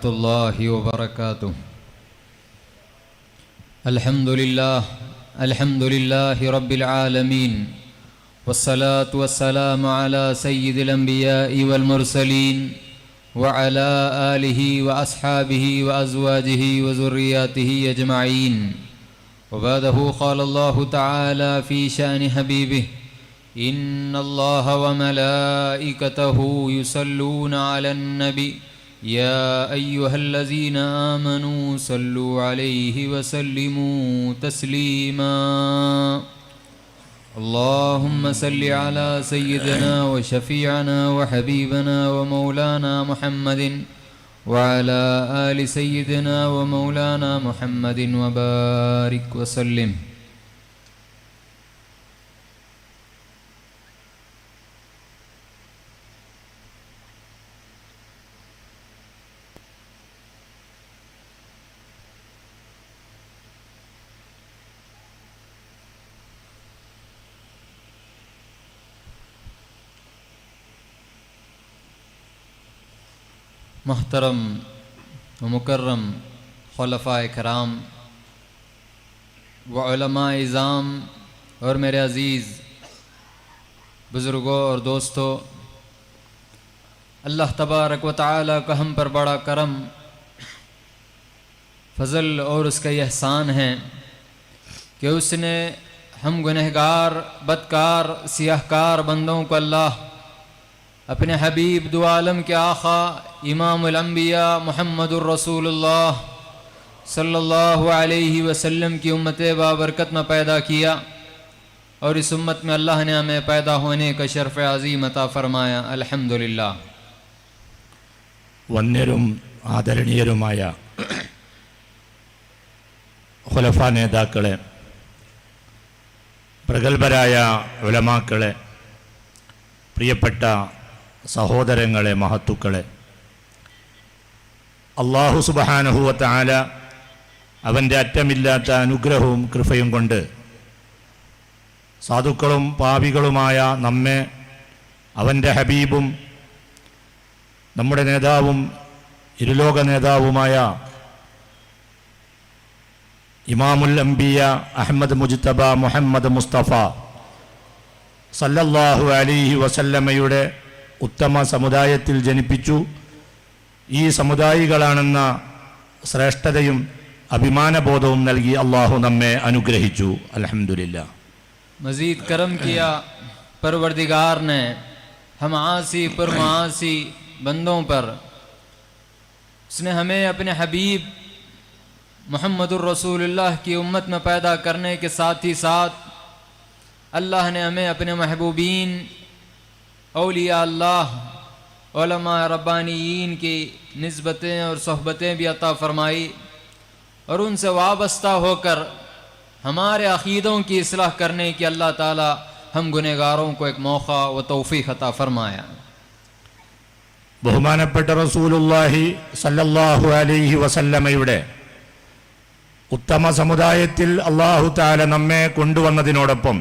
الله وبركاته. الحمد لله رب العالمين، والصلاة والسلام على سيد الأنبياء والمرسلين وعلى آله وأصحابه وأزواجه وذرياته أجمعين. وبعده قال الله تعالى في شأن حبيبه: إن الله وملائكته يصلون على النبي يا أيها الذين آمنوا صلوا عليه وسلموا تسليما. اللهم صل على سيدنا وشفيعنا وحبيبنا ومولانا محمد وعلى آل سيدنا ومولانا محمد وبارك وسلم. محترم و مکرم خلفائے کرام و علماء اعظام اور میرے عزیز بزرگوں اور دوستوں، اللہ تبارک و تعالی کا ہم پر بڑا کرم، فضل اور اس کا یہ احسان ہے کہ اس نے ہم گنہگار، بدکار، سیاہکار بندوں کو اللہ اپنے حبیب دو عالم کے آقا امام الانبیاء محمد الرسول اللہ صلی اللہ علیہ وسلم کی امت بابرکت میں پیدا کیا، اور اس امت میں اللہ نے ہمیں پیدا ہونے کا شرف عظیم عطا فرمایا. الحمدللہ. വന്യരും ആദരണീയരുമായ ഖുലഫ നേതാക്കളെ, പ്രഗത്ഭരായ ഉലമാക്കളെ, പ്രിയപ്പെട്ട സഹോദരങ്ങളെ, മഹത്തുക്കളെ, അല്ലാഹു സുബ്ഹാനഹു വ തആല അവൻ്റെ അറ്റമില്ലാത്ത അനുഗ്രഹവും കൃപയും കൊണ്ട് സാധുക്കളും പാപികളുമായ നമ്മെ അവൻ്റെ ഹബീബും നമ്മുടെ നേതാവും ഇരുലോക നേതാവുമായ ഇമാമുൽ അംബിയ അഹ്മദ് മുജ്തബ മുഹമ്മദ് മുസ്തഫ സല്ലല്ലാഹു അലൈഹി വസല്ലമയുടെ ഉത്തമ സമുദായത്തിൽ ജനിപ്പിച്ചു. ഈ സമുദായികളാണെന്ന ശ്രേഷ്ഠതയും അഭിമാനബോധവും നൽകി അള്ളാഹു നമ്മെ അനുഗ്രഹിച്ചു. അൽഹംദുലില്ലാ. مزید کرم کیا پروردگار نے ہم عاصی پر معاصی بندوں پر. اس نے ہمیں اپنے حبیب محمد الرسول اللہ کی امت میں پیدا کرنے کے ساتھ ہی ساتھ اللہ نے ہمیں اپنے محبوبین اولیاء اللہ، علماء ربانیین کی نسبتیں اور صحبتیں بھی عطا فرمائی، اور ان سے وابستہ ہو کر ہمارے عقیدوں کی اصلاح کرنے کی اللہ تعالی ہم گنہگاروں کو ایک موقع و توفیق عطا فرمایا. ബഹുമാനപ്പെട്ട റസൂലുള്ളാഹി സല്ലല്ലാഹു അലൈഹി വസല്ലമയുടെ ഉത്തമ സമുദായത്തിൽ അല്ലാഹു തആല നമ്മെ കൊണ്ടുവന്നതിനോടൊപ്പം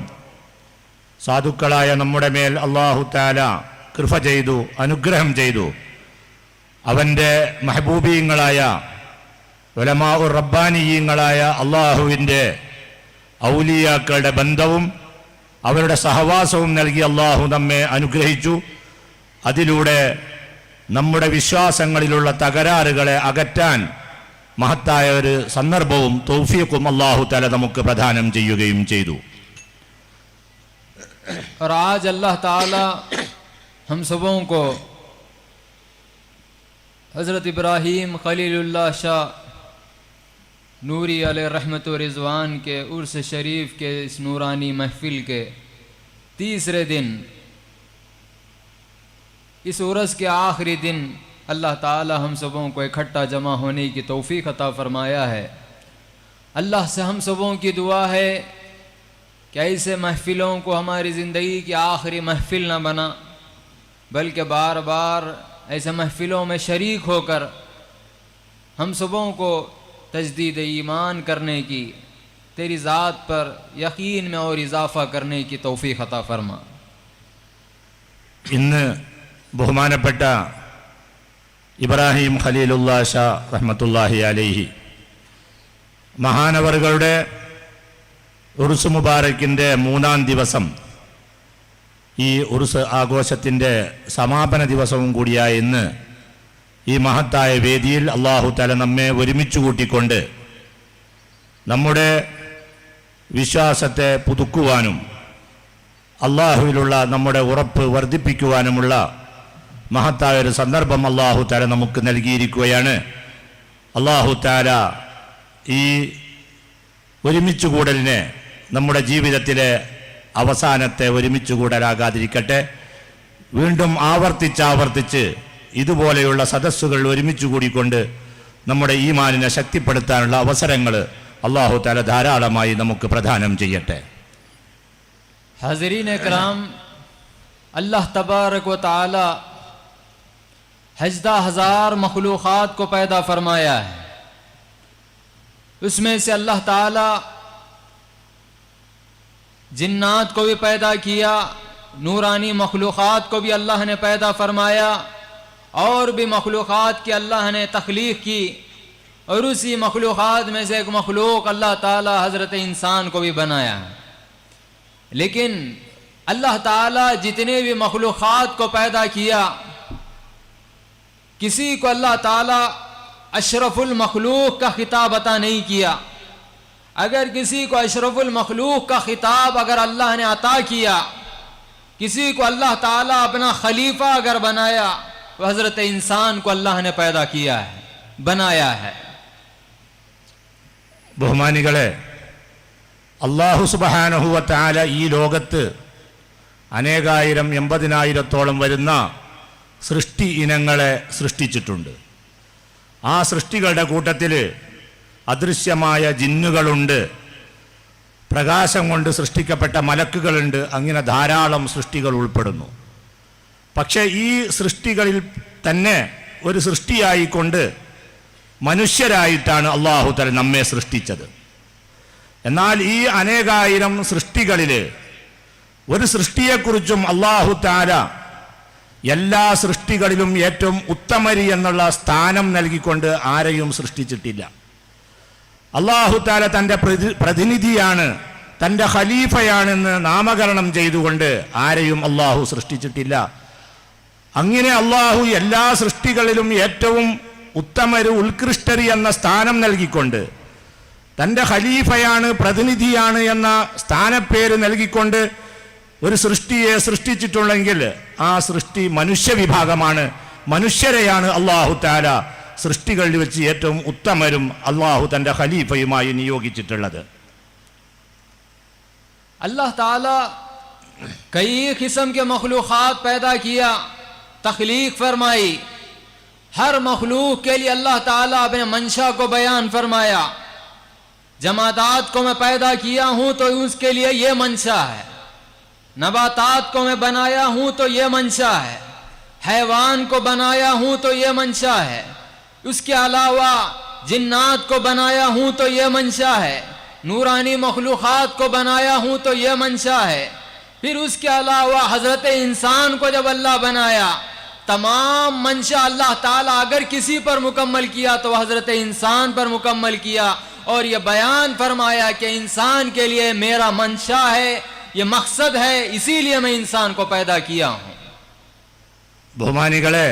സാധുക്കളായ നമ്മുടെ മേൽ അല്ലാഹു തആല കൃപ ചെയ്തു, അനുഗ്രഹം ചെയ്തു. അവൻ്റെ മെഹബൂബീങ്ങളായ ഉലമാഉർ റബ്ബാനിയീങ്ങളായ അള്ളാഹുവിൻ്റെ ഔലിയാക്കളുടെ ബന്ധവും അവരുടെ സഹവാസവും നൽകി അള്ളാഹു നമ്മെ അനുഗ്രഹിച്ചു. അതിലൂടെ നമ്മുടെ വിശ്വാസങ്ങളിലുള്ള തകരാറുകളെ അകറ്റാൻ മഹത്തായ ഒരു സന്ദർഭവും തൗഫീഖും അള്ളാഹു തആല നമുക്ക് പ്രദാനം ചെയ്യുകയും ചെയ്തു. اور آج اللہ تعالی ہم سبوں کو حضرت ابراہیم خلیل اللہ شاہ نوری علیہ رحمت و رضوان کے عرس شریف کے اس نورانی محفل کے تیسرے دن، اس عرس کے آخری دن اللہ تعالی ہم سبوں کو اکٹھا جمع ہونے کی توفیق عطا فرمایا ہے. اللہ سے ہم سبوں کی دعا ہے کہ ایسے محفلوں کو ہماری زندگی کی آخری محفل نہ بنا، بلکہ بار بار ایسے محفلوں میں شریک ہو کر ہم سبوں کو تجدید ایمان کرنے کی، تیری ذات پر یقین میں اور اضافہ کرنے کی توفیق عطا فرما. ഇന്ന് ബഹുമാനപ്പെട്ട ഇബ്രാഹിം ഖലീലുല്ലാ ഷാ റഹ്മത്തുള്ളാഹി അലൈഹി മഹാനവറുകളുടെ ഉറുസ് മുബാറക്കിൻ്റെ 3-ാം ദിവസം, ഈ ഉറുസ് ആഘോഷത്തിൻ്റെ സമാപന ദിവസവും കൂടിയായ ഇന്ന് ഈ മഹത്തായ വേദിയിൽ അല്ലാഹു തആല നമ്മെ ഒരുമിച്ച് കൂട്ടിക്കൊണ്ട് നമ്മുടെ വിശ്വാസത്തെ പുതുക്കുവാനും അള്ളാഹുവിലുള്ള നമ്മുടെ ഉറപ്പ് വർദ്ധിപ്പിക്കുവാനുമുള്ള മഹത്തായ ഒരു സന്ദർഭം അല്ലാഹു തആല നമുക്ക് നൽകിയിരിക്കുകയാണ്. അല്ലാഹു തആല ഈ ഒരുമിച്ച് കൂടലിനെ നമ്മുടെ ജീവിതത്തിലെ അവസാനത്തെ ഒരുമിച്ച് കൂടലാകാതിരിക്കട്ടെ. വീണ്ടും ആവർത്തിച്ച് ഇതുപോലെയുള്ള സദസ്സുകൾ ഒരുമിച്ച് കൂടിക്കൊണ്ട് നമ്മുടെ ഈമാനിനെ ശക്തിപ്പെടുത്താനുള്ള അവസരങ്ങൾ അല്ലാഹു തആല ധാരാളമായി നമുക്ക് പ്രദാനം ചെയ്യട്ടെ. हाज़रीन इकराम, अल्लाह तबारक व तआला हज़दा हज़ार मखलूक़ात को पैदा फरमाया है. उसमें से अल्लाह ताला जिन्नात को भी पैदा किया, नूरानी मखलूक़ात को भी अल्लाह ने पैदा फरमाया, और भी मखलूक़ात की अल्लाह ने तख्लीक़ की, और उसी मखलूक़ात में से एक मखलूक अल्लाह ताला हज़रत इंसान को भी बनाया. लेकिन अल्लाह ताला जितने भी मखलूक़ात को पैदा किया, किसी को अल्लाह ताला अशरफुल मखलूक का खिताब अता नहीं किया. अगर किसी को अशरफुल मखलूक का खिताब अगर अल्लाह ने अता किया, किसी को अल्लाह ताला अपना खलीफा अगर बनाया, तो हज़रत इंसान को अल्लाह ने पैदा किया है, बनाया है. ബഹുമാനികളെ, അല്ലാഹു സുബ്ഹാനഹു വ തആല ഈ ലോകത്ത് അനേകായിരം 80,000-ഓളം വരുന്ന സൃഷ്ടി ഇനങ്ങളെ സൃഷ്ടിച്ചിട്ടുണ്ട്. ആ സൃഷ്ടികളുടെ കൂട്ടത്തിൽ അദൃശ്യമായ ജിന്നുകളുണ്ട്, പ്രകാശം കൊണ്ട് സൃഷ്ടിക്കപ്പെട്ട മലക്കുകളുണ്ട്, അങ്ങനെ ധാരാളം സൃഷ്ടികൾ ഉൾപ്പെടുന്നു. പക്ഷേ ഈ സൃഷ്ടികളിൽ തന്നെ ഒരു സൃഷ്ടിയായിക്കൊണ്ട് മനുഷ്യരായിട്ടാണ് അല്ലാഹു തആല നമ്മെ സൃഷ്ടിച്ചത്. എന്നാൽ ഈ അനേകായിരം സൃഷ്ടികളിൽ ഒരു സൃഷ്ടിയെക്കുറിച്ചും അല്ലാഹു തആല എല്ലാ സൃഷ്ടികളിലും ഏറ്റവും ഉത്തമരി എന്നുള്ള സ്ഥാനം നൽകിക്കൊണ്ട് ആരെയും സൃഷ്ടിച്ചിട്ടില്ല. അല്ലാഹു തആല തൻ്റെ പ്രതിനിധിയാണ്, തൻ്റെ ഖലീഫയാണെന്ന് നാമകരണം ചെയ്തുകൊണ്ട് ആരെയും അല്ലാഹു സൃഷ്ടിച്ചിട്ടില്ല. അങ്ങനെ അല്ലാഹു എല്ലാ സൃഷ്ടികളിലും ഏറ്റവും ഉത്തമര്, ഉത്കൃഷ്ടരി എന്ന സ്ഥാനം നൽകിക്കൊണ്ട്, തൻ്റെ ഖലീഫയാണ്, പ്രതിനിധിയാണ് എന്ന സ്ഥാനപ്പേര് നൽകിക്കൊണ്ട് ഒരു സൃഷ്ടിയെ സൃഷ്ടിച്ചിട്ടുണ്ടെങ്കിൽ ആ സൃഷ്ടി മനുഷ്യവിഭാഗമാണ്. മനുഷ്യരെയാണ് അല്ലാഹു തആല സൃഷ്ടികളിൽ വെച്ച് ഏറ്റവും ഉത്തമരും അല്ലാഹു തൻ്റെ ഖലീഫയുമായി നിയോഗിച്ചിട്ടുള്ളത്. अल्लाह ताला कई किस्म के मखलूक़ात पैदा किया, तख्लीक फरमाई. हर मखलूक के लिए अल्लाह ताला अपने मंशा को बयान फरमाया. जमादात को मैं पैदा किया हूँ तो उसके लिए ये मंशा है, नबातात को मैं बनाया हूँ तो ये मंशा है, हैवान को बनाया हूँ तो ये मंशा है, उसके अलावा जिन्नात को बनाया हूँ तो ये मंशा है, नूरानी मखलूक़ात को बनाया हूँ तो ये मंशा है. फिर उसके अलावा हज़रत इंसान को जब अल्लाह बनाया, तमाम मंशा अल्लाह ताला अगर किसी पर मुकम्मल किया तो हज़रत इंसान पर मुकम्मल किया, और ये बयान फरमाया कि इंसान के लिए मेरा मंशा है, ये मकसद है, इसीलिए मैं इंसान को पैदा किया हूँ. ബഹുമാനികളെ,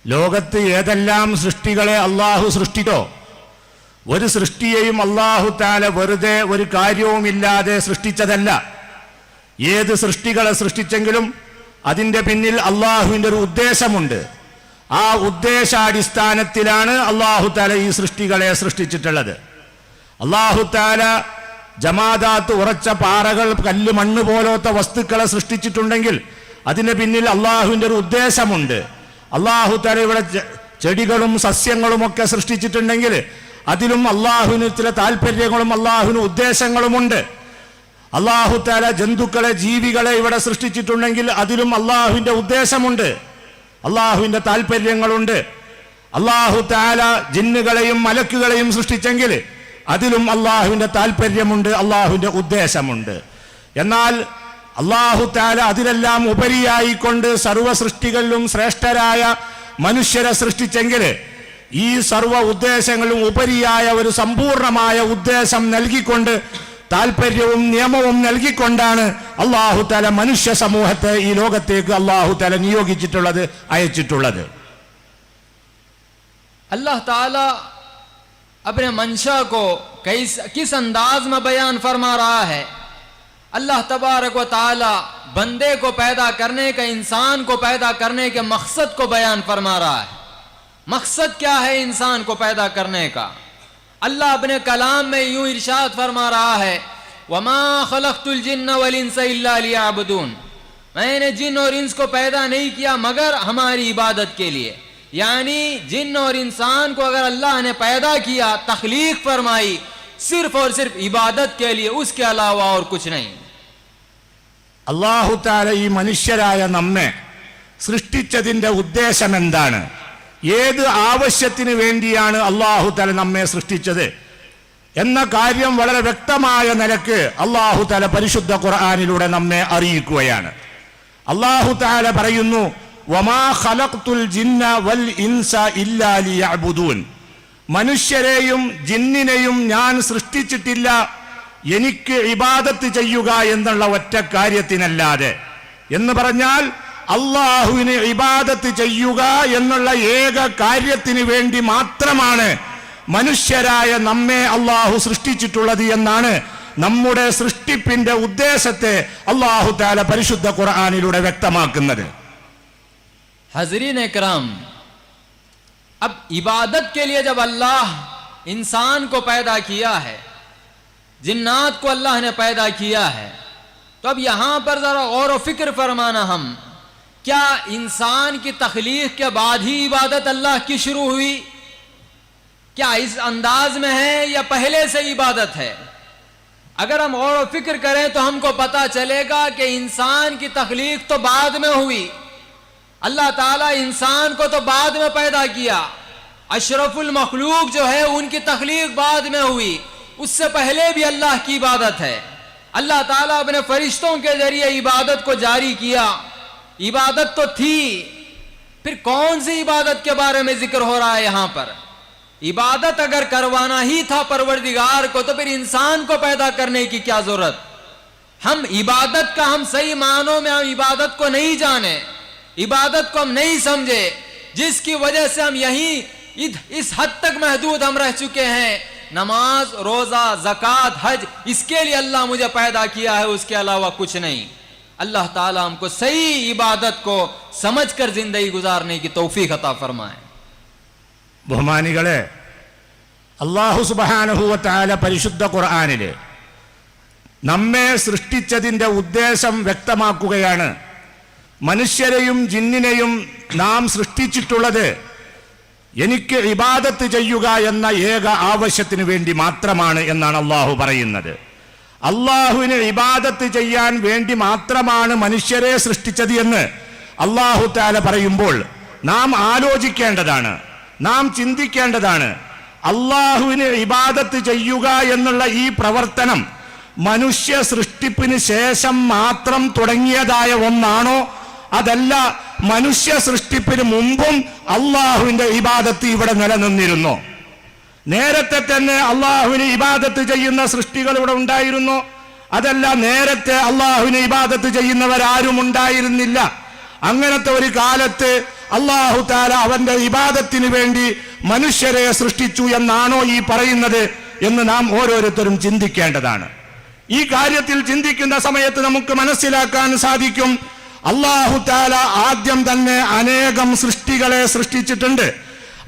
ലോകത്ത് ഏതെല്ലാം സൃഷ്ടികളെ അല്ലാഹു സൃഷ്ടിച്ചോ, ഒരു സൃഷ്ടിയെയും അല്ലാഹു തആല വെറുതെ ഒരു കാര്യവുമില്ലാതെ സൃഷ്ടിച്ചതല്ല. ഏത് സൃഷ്ടികളെ സൃഷ്ടിച്ചെങ്കിലും അതിൻ്റെ പിന്നിൽ അല്ലാഹുവിൻ്റെ ഒരു ഉദ്ദേശമുണ്ട്. ആ ഉദ്ദേശാടിസ്ഥാനത്തിലാണ് അല്ലാഹു തആല ഈ സൃഷ്ടികളെ സൃഷ്ടിച്ചിട്ടുള്ളത്. അല്ലാഹു തആല ജമാദാത്ത്, ഉറച്ച പാറകൾ, കല്ല്, മണ്ണ് പോലത്തെ വസ്തുക്കളെ സൃഷ്ടിച്ചിട്ടുണ്ടെങ്കിൽ അതിന് പിന്നിൽ അല്ലാഹുവിൻ്റെ ഒരു ഉദ്ദേശമുണ്ട്. അല്ലാഹു തആല ഇവിടെ ചെടികളും സസ്യങ്ങളും ഒക്കെ സൃഷ്ടിച്ചിട്ടുണ്ടെങ്കിൽ അതിലും അല്ലാഹുവിന് ചില താല്പര്യങ്ങളും അല്ലാഹുവിന് ഉദ്ദേശങ്ങളുമുണ്ട്. അല്ലാഹു തആല ജന്തുക്കളെ, ജീവികളെ ഇവിടെ സൃഷ്ടിച്ചിട്ടുണ്ടെങ്കിൽ അതിലും അല്ലാഹുവിൻ്റെ ഉദ്ദേശമുണ്ട്, അല്ലാഹുവിൻ്റെ താല്പര്യങ്ങളുണ്ട്. അല്ലാഹു തആല ജിന്നുകളെയും മലക്കുകളെയും സൃഷ്ടിച്ചെങ്കിൽ അതിലും അല്ലാഹുവിൻ്റെ താല്പര്യമുണ്ട്, അല്ലാഹുവിൻ്റെ ഉദ്ദേശമുണ്ട്. എന്നാൽ അല്ലാഹു തആല അതിലെല്ലാം ഉപരിയായിക്കൊണ്ട് സർവ്വ സൃഷ്ടികളിലും ശ്രേഷ്ഠരായ മനുഷ്യരെ സൃഷ്ടിച്ചെങ്കിൽ ഈ സർവ്വ ഉദ്ദേശങ്ങളും ഉപരിയായ ഒരു സമ്പൂർണമായ ഉദ്ദേശം നൽകിക്കൊണ്ട് താല്പര്യവും നിയമവും നൽകിക്കൊണ്ടാണ് അല്ലാഹു തആല മനുഷ്യ സമൂഹത്തെ ഈ ലോകത്തേക്ക് അല്ലാഹു തആല നിയോഗിച്ചിട്ടുള്ളത്, അയച്ചിട്ടുള്ളത്. अल्लाह ताला अपने मंशा को किस अंदाज में बयान फरमा रहा है. अल्लाह तबारक व ताला बंदे को पैदा करने का, इंसान को पैदा करने के मकसद को बयान फरमा रहा है. मकसद क्या है इंसान को पैदा करने का? अल्लाह अपने कलाम में यूं इरशाद फरमा रहा है, वमा खलक़तुल जिन्न वल इंसा इल्ला लियअबुदून, मैंने जिन और इंस को पैदा नहीं किया मगर हमारी इबादत के लिए. यानी जिन और इंसान को अगर अल्लाह ने पैदा किया, तख्लीक फरमाई, सिर्फ और सिर्फ इबादत के लिए, उसके अलावा और कुछ नहीं. അല്ലാഹു തആല ഈ മനുഷ്യരായ നമ്മെ സൃഷ്ടിച്ചതിന്റെ ഉദ്ദേശം എന്താണ്? ഏത് ആവശ്യത്തിന് വേണ്ടിയാണ് അല്ലാഹു തആല നമ്മെ സൃഷ്ടിച്ചത് എന്ന കാര്യം വളരെ വ്യക്തമായ നിലക്ക് അല്ലാഹു തആല പരിശുദ്ധ ഖുർആനിലൂടെ നമ്മെ അറിയിക്കുകയാണ്. അല്ലാഹു തആല പറയുന്നു, വമാ ഖലഖ്തുൽ ജിന്ന വൽ ഇൻസ ഇല്ലാ ലിയഅ്ബുദൂൻ, മനുഷ്യരെയും ജിന്നിനെയും ഞാൻ സൃഷ്ടിച്ചിട്ടില്ല എനിക്ക് ഇബാദത്ത് ചെയ്യുക എന്നുള്ള ഒറ്റ കാര്യത്തിനല്ലാതെ. എന്ന് പറഞ്ഞാൽ അള്ളാഹുവിന് ഇബാദത്ത് ചെയ്യുക എന്നുള്ള ഏക കാര്യത്തിന് വേണ്ടി മാത്രമാണ് മനുഷ്യരായ നമ്മെ അള്ളാഹു സൃഷ്ടിച്ചിട്ടുള്ളത് എന്നാണ് നമ്മുടെ സൃഷ്ടിപ്പിന്റെ ഉദ്ദേശത്തെ അള്ളാഹു തആല പരിശുദ്ധ ഖുർആനിലൂടെ വ്യക്തമാക്കുന്നത്. हज़रीन इकराम, अब इबादत के लिए जब अल्लाह इंसान को पैदा किया है, जिन्नात को अल्लाह ने पैदा किया है, तो अब यहां पर जरा गौर व फिक्र फरमाना, हम क्या इंसान की तख्लीक के बाद ही इबादत अल्लाह की शुरू हुई? क्या इस अंदाज में है या पहले से इबादत है? अगर हम गौर व फिक्र करें तो हमको पता चलेगा कि इंसान की तख्लीक तो बाद में हुई. अल्लाह ताला इंसान को तो बाद में पैदा किया, अशरफुल मखलूक जो है उनकी तख्लीक बाद में हुई, उससे पहले भी अल्लाह की इबादत है. अल्लाह ताला अपने फरिश्तों के जरिए इबादत को जारी किया. इबादत तो थी, फिर कौन सी इबादत के बारे में जिक्र हो रहा है यहां पर? इबादत अगर करवाना ही था परवरदिगार को, तो फिर इंसान को पैदा करने की क्या जरूरत? हम इबादत का, हम सही मानों में हम इबादत को नहीं जाने, इबादत को हम नहीं समझे, जिसकी वजह से हम यहीं इस हद तक महदूद हम रह चुके हैं. नमाज, रोजा, ज़कात, हज, इसके लिए अल्लाह मुझे पैदा किया है, उसके अलावा कुछ नहीं. अल्लाह ताला हमको सही इबादत को समझकर जिंदगी गुजारने की तौफीक अता फरमाए. ബഹുമാനികളെ, അല്ലാഹു സുബ്ഹാനഹു വ തആല പരിശുദ്ധ ഖുർആനിലെ നമ്മെ സൃഷ്ടിച്ചതിന്റെ ഉദ്ദേശം വ്യക്തമാക്കുകയാണ്. മനുഷ്യരെയും ജിന്നിനെയും നാം സൃഷ്ടിച്ചിട്ടുള്ളത് എനിക്ക് ഇബാദത്ത് ചെയ്യുക എന്ന ഏക ആവശ്യത്തിന് വേണ്ടി മാത്രമാണ് എന്നാണ് അള്ളാഹു പറയുന്നത്. അള്ളാഹുവിന് ഇബാദത്ത് ചെയ്യാൻ വേണ്ടി മാത്രമാണ് മനുഷ്യരെ സൃഷ്ടിച്ചത് എന്ന് അള്ളാഹു തആല പറയുമ്പോൾ നാം ആലോചിക്കേണ്ടതാണ്, നാം ചിന്തിക്കേണ്ടതാണ്. അള്ളാഹുവിന് ഇബാദത്ത് ചെയ്യുക എന്നുള്ള ഈ പ്രവർത്തനം മനുഷ്യ സൃഷ്ടിപ്പിന് ശേഷം മാത്രം തുടങ്ങിയതായ ഒന്നാണോ, അതല്ല മനുഷ്യ സൃഷ്ടിപ്പിന് മുമ്പും അള്ളാഹുവിന്റെ ഇബാദത്ത് ഇവിടെ നിലനിന്നിരുന്നോ? നേരത്തെ തന്നെ അള്ളാഹുവിന് ഇബാദത്ത് ചെയ്യുന്ന സൃഷ്ടികൾ ഇവിടെ ഉണ്ടായിരുന്നോ? അതല്ല നേരത്തെ അള്ളാഹുവിന് ഇബാദത്ത് ചെയ്യുന്നവരാരും ഉണ്ടായിരുന്നില്ല. അങ്ങനത്തെ ഒരു കാലത്ത് അള്ളാഹു തആല അവന്റെ ഇബാദത്തിന് വേണ്ടി മനുഷ്യരെ സൃഷ്ടിച്ചു എന്നാണോ ഈ പറയുന്നത് എന്ന് നാം ഓരോരുത്തരും ചിന്തിക്കേണ്ടതാണ്. ഈ കാര്യത്തിൽ ചിന്തിക്കുന്ന സമയത്ത് നമുക്ക് മനസ്സിലാക്കാൻ സാധിക്കും, അല്ലാഹു തആല ആദ്യം തന്നെ അനേകം സൃഷ്ടികളെ സൃഷ്ടിച്ചിട്ടുണ്ട്.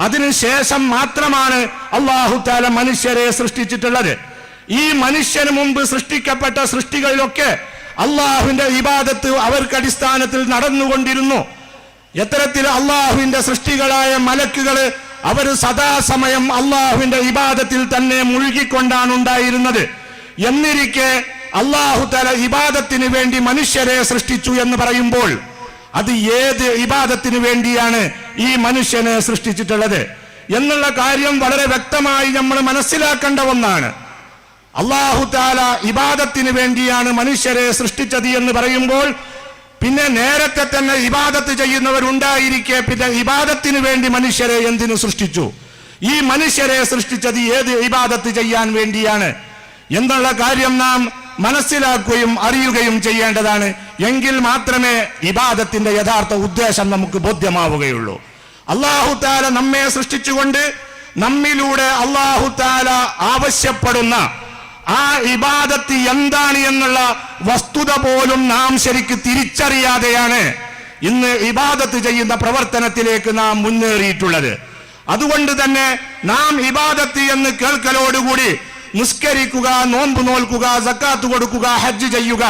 അതിനുശേഷം മാത്രമാണ് അല്ലാഹു തആല മനുഷ്യരെ സൃഷ്ടിച്ചിട്ടുള്ളത്. ഈ മനുഷ്യന് മുമ്പ് സൃഷ്ടിക്കപ്പെട്ട സൃഷ്ടികളിലൊക്കെ അള്ളാഹുവിന്റെ ഇബാദത്ത് അവർക്ക് അടിസ്ഥാനത്തിൽ നടന്നുകൊണ്ടിരുന്നു. എത്തരത്തിൽ അള്ളാഹുവിന്റെ സൃഷ്ടികളായ മലക്കുകള് അവർ സദാസമയം അള്ളാഹുവിന്റെ ഇബാദത്തിൽ തന്നെ മുഴുകിക്കൊണ്ടാണ് ഉണ്ടായിരുന്നത്. എന്നിരിക്കെ അല്ലാഹു തആല ഇബാദത്തിന് വേണ്ടി മനുഷ്യരെ സൃഷ്ടിച്ചു എന്ന് പറയുമ്പോൾ അത് ഏത് ഇബാദത്തിന് വേണ്ടിയാണ് ഈ മനുഷ്യനെ സൃഷ്ടിച്ചിട്ടുള്ളത് എന്നുള്ള കാര്യം വളരെ വ്യക്തമായി നമ്മൾ മനസ്സിലാക്കേണ്ട ഒന്നാണ്. അല്ലാഹു തആല ഇബാദത്തിന് വേണ്ടിയാണ് മനുഷ്യരെ സൃഷ്ടിച്ചത് എന്ന് പറയുമ്പോൾ പിന്നെ നേരത്തെ തന്നെ ഇബാദത്ത് ചെയ്യുന്നവരുണ്ടായിരിക്കെ പിന്നെ ഇബാദത്തിന് വേണ്ടി മനുഷ്യരെ എന്തിനു സൃഷ്ടിച്ചു? ഈ മനുഷ്യരെ സൃഷ്ടിച്ചത് ഏത് ഇബാദത്ത് ചെയ്യാൻ വേണ്ടിയാണ് എന്നുള്ള കാര്യം നാം മനസ്സിലാക്കുകയും അറിയുകയും ചെയ്യേണ്ടതാണ്. എങ്കിൽ മാത്രമേ ഇബാദത്തിന്റെ യഥാർത്ഥ ഉദ്ദേശം നമുക്ക് ബോധ്യമാവുകയുള്ളൂ. അല്ലാഹു തആല നമ്മെ സൃഷ്ടിച്ചുകൊണ്ട് നമ്മിലൂടെ അല്ലാഹു തആല ആവശ്യപ്പെടുന്ന ആ ഇബാദത്ത് എന്താണ് എന്നുള്ള വസ്തുത പോലും നാം ശരിക്ക് തിരിച്ചറിയാതെയാണ് ഇന്ന് ഇബാദത്ത് ചെയ്യുന്ന പ്രവർത്തനത്തിലേക്ക് നാം മുന്നേറിയിട്ടുള്ളത്. അതുകൊണ്ട് തന്നെ നാം ഇബാദത്ത് എന്ന് കേൾക്കലോടുകൂടി നിസ്കരിക്കുക, നോമ്പ് നോൽക്കുക, സക്കാത്ത് കൊടുക്കുക, ഹജ്ജ് ചെയ്യുക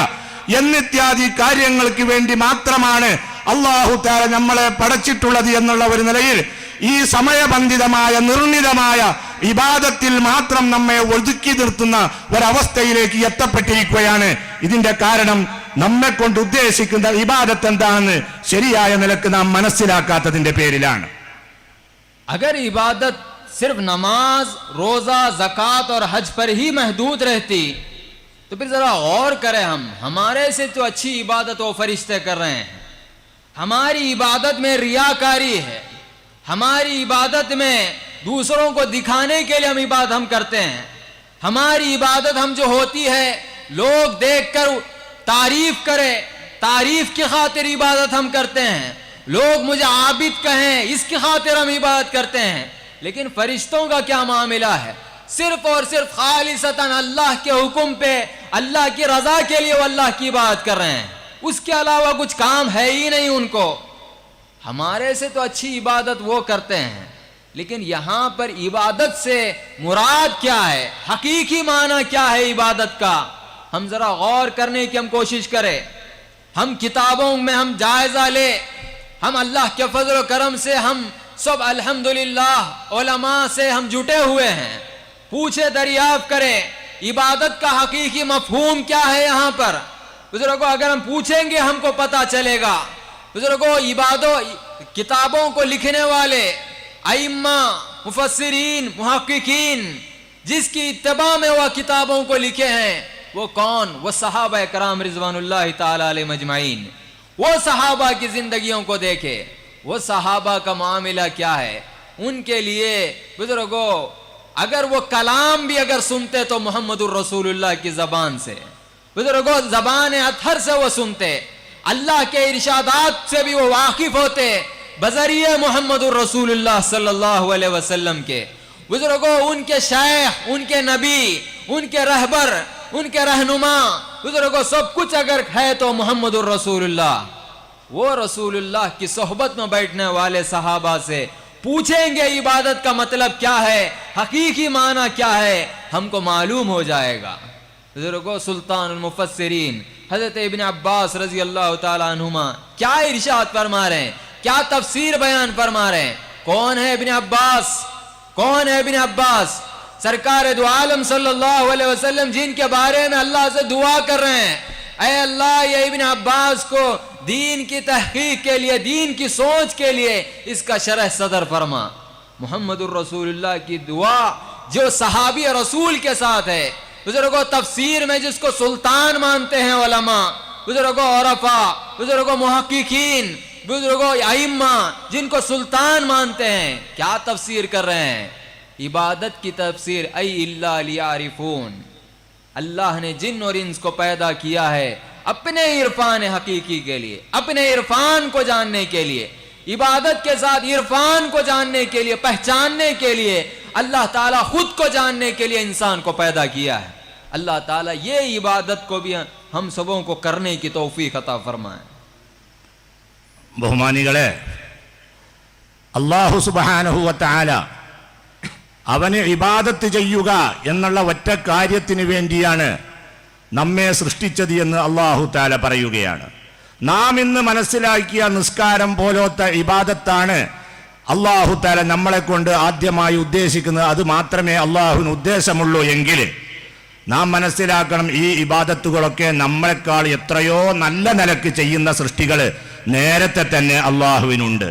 എന്നിത്യാദി കാര്യങ്ങൾക്ക് വേണ്ടി മാത്രമാണ് അല്ലാഹു തആല നമ്മളെ പടച്ചിട്ടുള്ളത് എന്നുള്ള ഒരു നിലയിൽ ഈ സമയബന്ധിതമായ നിർണിതമായ ഇബാദത്തിൽ മാത്രം നമ്മെ ഒതുക്കി നിർത്തുന്ന ഒരവസ്ഥയിലേക്ക് എത്തപ്പെട്ടിരിക്കുകയാണ്. ഇതിന്റെ കാരണം നമ്മെ കൊണ്ട് ഉദ്ദേശിക്കുന്ന ഇബാദത്ത് എന്താണെന്ന് ശരിയായ നിലക്ക് നാം മനസ്സിലാക്കാത്തതിന്റെ പേരിലാണ്. अगर इबादत सिर्फ नमाज, रोजा, ज़कात और हज पर ही महदूद रहती तो फिर जरा गौर करें, हमारे से तो अच्छी इबादत वो फरिश्ते कर रहे हैं. हमारी इबादत में रियाकारी है, हमारी इबादत में दूसरों को दिखाने के लिए हम इबादत करते हैं. हमारी इबादत हम जो होती है लोग देखकर तारीफ करे, तारीफ की खातिर इबादत हम करते हैं, लोग मुझे आबिद कहें इसकी खातिर हम इबादत करते हैं. लेकिन फरिश्तों का क्या मामला है? सिर्फ और सिर्फ खालिसतन अल्लाह के हुक्म पे, अल्लाह की रजा के लिए वो अल्लाह की इबादत कर रहे हैं, उसके अलावा कुछ काम है ही नहीं उनको. हमारे से तो अच्छी इबादत वो करते हैं. लेकिन यहां पर इबादत से मुराद क्या है, हकीकी माना क्या है इबादत का, हम जरा गौर करने की हम कोशिश करें. हम किताबों में हम जायजा ले, हम अल्लाह के फजल करम से हम सब अल्हम्दुलिल्लाह उलमा से हम जुटे हुए हैं. पूछे दरियाफ्त करें इबादत का हकीकी मफहूम क्या है. यहाँ पर बुजुर्गों अगर हम पूछेंगे हमको पता चलेगा. बुजुर्गों किताबों को लिखने वाले अइम्मा, मुफस्सिरीन, मुहक्किकीन जिसकी इत्तिबा में वह किताबों को लिखे हैं वो कौन? वो सहाबा कराम रिज़वानुल्लाहि ताला अलैहिम अजमाइन. वो सहाबा की जिंदगियों को देखे, वो सहाबा का मामला क्या है. उनके लिए बुजुर्गों अगर वो कलाम भी अगर सुनते तो मोहम्मदुर रसूलुल्लाह की जबान से, बुजुर्गों जबान अतहर से वो सुनते, अल्लाह के इरशादात से भी वो वाकिफ होते बजरिए मोहम्मदुर रसूलुल्लाह सल्लल्लाहु अलैहि वसल्लम के. बुजुर्गों उनके शेख, उनके नबी, उनके रहबर, उनके रहनुमा, बुजुर्गों सब कुछ अगर है तो मोहम्मदुर रसूलुल्लाह. वो रसूलुल्लाह की सोहबत में बैठने वाले सहाबा से पूछेंगे इबादत का मतलब क्या है, हकीकी माना क्या है, हमको मालूम हो जाएगा. बुजुर्गों सुल्तानुल मुफस्सिरीन हजरत इब्न अब्बास रजी अल्लाह ताला अन्हुमा क्या इरशाद फरमा रहे हैं, क्या तफसीर बयान फरमा रहे हैं. कौन है इब्न अब्बास? कौन है इब्न अब्बास? सरकार दो आलम सल्लल्लाहु अलैहि वसल्लम जिनके बारे में अल्लाह से दुआ कर रहे हैं, ऐ अल्लाह ये इब्न अब्बास को दीन की तहकीक के लिए, दीन की सोच के लिए इसका शरह सदर फरमा. मुहम्मदुर रसूलुल्लाह की दुआ जो सहाबी रसूल के साथ है. बुजुर्गों तफसीर में जिसको सुल्तान मानते हैं उलमा, बुजुर्गों औरफा, बुजुर्गों मुहक्किकीन, बुजुर्गों अइम्मा जिनको सुल्तान मानते हैं, क्या तफसीर कर रहे हैं? इबादत की तफसीर ऐ इल्ला लियारिफून, अल्लाह ने जिन और इंस को पैदा किया है अपने इरफान हकीकी के लिए, अपने इरफान को जानने के लिए, इबादत के साथ इरफान को जानने के लिए, पहचानने के लिए अल्लाह ताला खुद को जानने के लिए इंसान को पैदा किया है. अल्लाह ताला ये इबादत को भी हम सबों को करने की तौफीक अता फरमाए. ബഹുമാനികളെ, അല്ലാഹു സുബ്ഹാനഹു വ തആല അവന് ഇബാദത്ത് ചെയ്യുക എന്നുള്ള ഒറ്റ കാര്യത്തിന് വേണ്ടിയാണ് നമ്മെ സൃഷ്ടിച്ചത് എന്ന് അല്ലാഹു തആല പറയുകയാണ്. നാം ഇന്ന് മനസ്സിലാക്കിയ നിസ്കാരം പോലത്തെ ഇബാദത്താണ് അല്ലാഹു തആല നമ്മളെ കൊണ്ട് ആദ്യമായി ഉദ്ദേശിക്കുന്നത്. അത് മാത്രമേ അല്ലാഹുവിന് ഉദ്ദേശമുള്ളൂ എങ്കിൽ നാം മനസ്സിലാക്കണം, ഈ ഇബാദത്തുകളൊക്കെ നമ്മളെക്കാൾ എത്രയോ നല്ല നിലക്ക് ചെയ്യുന്ന സൃഷ്ടികൾ നേരത്തെ തന്നെ അല്ലാഹുവിനുണ്ട്.